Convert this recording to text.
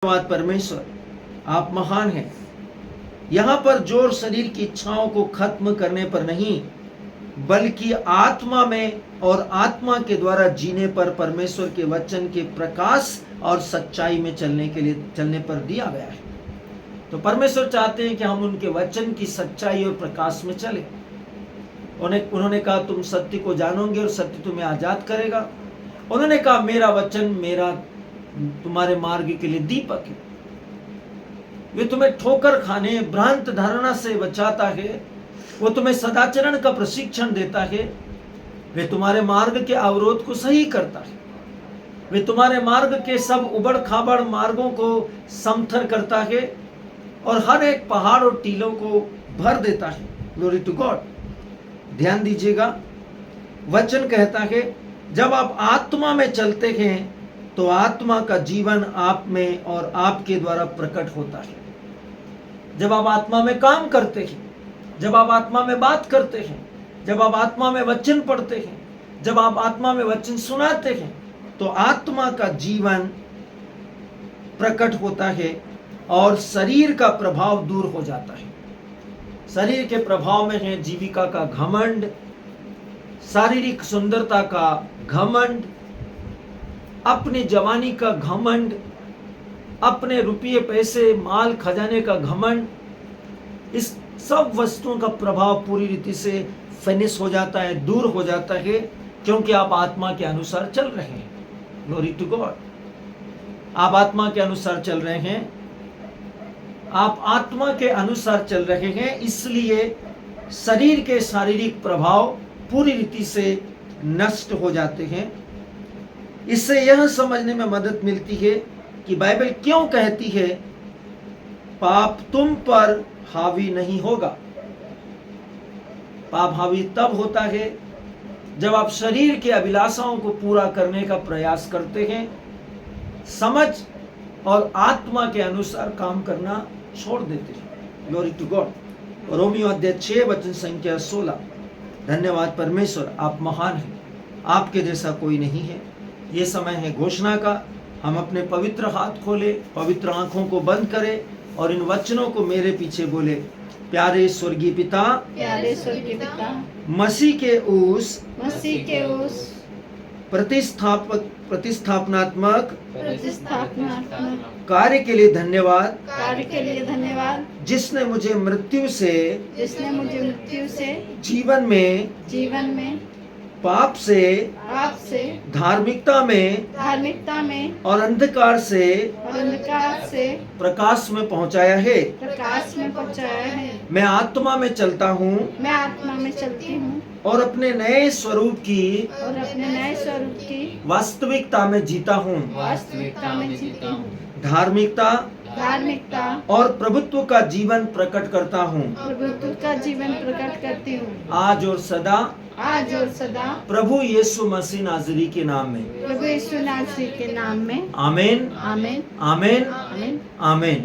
धन्यवाद परमेश्वर, आप महान हैं। यहाँ पर जोर शरीर की इच्छाओं को खत्म करने पर नहीं, बल्कि आत्मा में और आत्मा के द्वारा जीने पर, परमेश्वर के वचन के प्रकाश और सच्चाई में चलने पर दिया गया है। तो परमेश्वर चाहते हैं कि हम उनके वचन की सच्चाई और प्रकाश में चले। उन्होंने कहा तुम सत्य को जानोगे और सत्य तुम्हें आजाद करेगा। उन्होंने कहा मेरा वचन तुम्हारे मार्ग के लिए दीपक है। वे तुम्हें ठोकर खाने, भ्रांत धारणा से बचाता है। वो तुम्हें सदाचरण का प्रशिक्षण देता है। वे तुम्हारे मार्ग के अवरोध को सही करता है। वे तुम्हारे मार्ग के सब उबड़ खाबड़ मार्गों को समथर करता है और हर एक पहाड़ और टीलों को भर देता है। Glory to God. ध्यान दीजिएगा, वचन कहता है जब आप आत्मा में चलते हैं तो आत्मा का जीवन आप में और आपके द्वारा प्रकट होता है। जब आप आत्मा में काम करते हैं, जब आप आत्मा में बात करते हैं, जब आप आत्मा में वचन पढ़ते हैं, जब आप आत्मा में वचन सुनाते हैं, तो आत्मा का जीवन प्रकट होता है और शरीर का प्रभाव दूर हो जाता है। शरीर के प्रभाव में है जीविका का घमंड, शारीरिक सुंदरता का घमंड, अपनी जवानी का घमंड, अपने रुपये पैसे माल खजाने का घमंड। इस सब वस्तुओं का प्रभाव पूरी रीति से फिनिश हो जाता है, दूर हो जाता है, क्योंकि आप आत्मा के अनुसार चल रहे हैं। Glory to God. आप आत्मा के अनुसार चल रहे हैं, आप आत्मा के अनुसार चल रहे हैं, इसलिए शरीर के शारीरिक प्रभाव पूरी रीति से नष्ट हो जाते हैं। इससे यह समझने में मदद मिलती है कि बाइबल क्यों कहती है पाप तुम पर हावी नहीं होगा। पाप हावी तब होता है जब आप शरीर के अभिलाषाओं को पूरा करने का प्रयास करते हैं, समझ और आत्मा के अनुसार काम करना छोड़ देते हैं। Glory to God. रोमियो अध्याय 6 वचन संख्या 16। धन्यवाद परमेश्वर, आप महान हैं, आपके जैसा कोई नहीं है। ये समय है घोषणा का। हम अपने पवित्र हाथ खोले, पवित्र आंखों को बंद करें और इन वचनों को मेरे पीछे बोले। प्यारे स्वर्गीय पिता, मसीह के उस प्रतिस्थापनात्मक कार्य के लिए धन्यवाद, जिसने मुझे मृत्यु से जीवन में पाप से धार्मिकता में और अंधकार से प्रकाश में पहुंचाया है। मैं आत्मा में चलता हूँ और अपने नए स्वरूप की वास्तविकता में जीता हूँ। धार्मिकता और प्रभुत्व का जीवन प्रकट करता हूँ। आज और सदा प्रभु यीशु मसीह नाज़री के नाम में। आमीन, आमीन, आमीन, आमीन।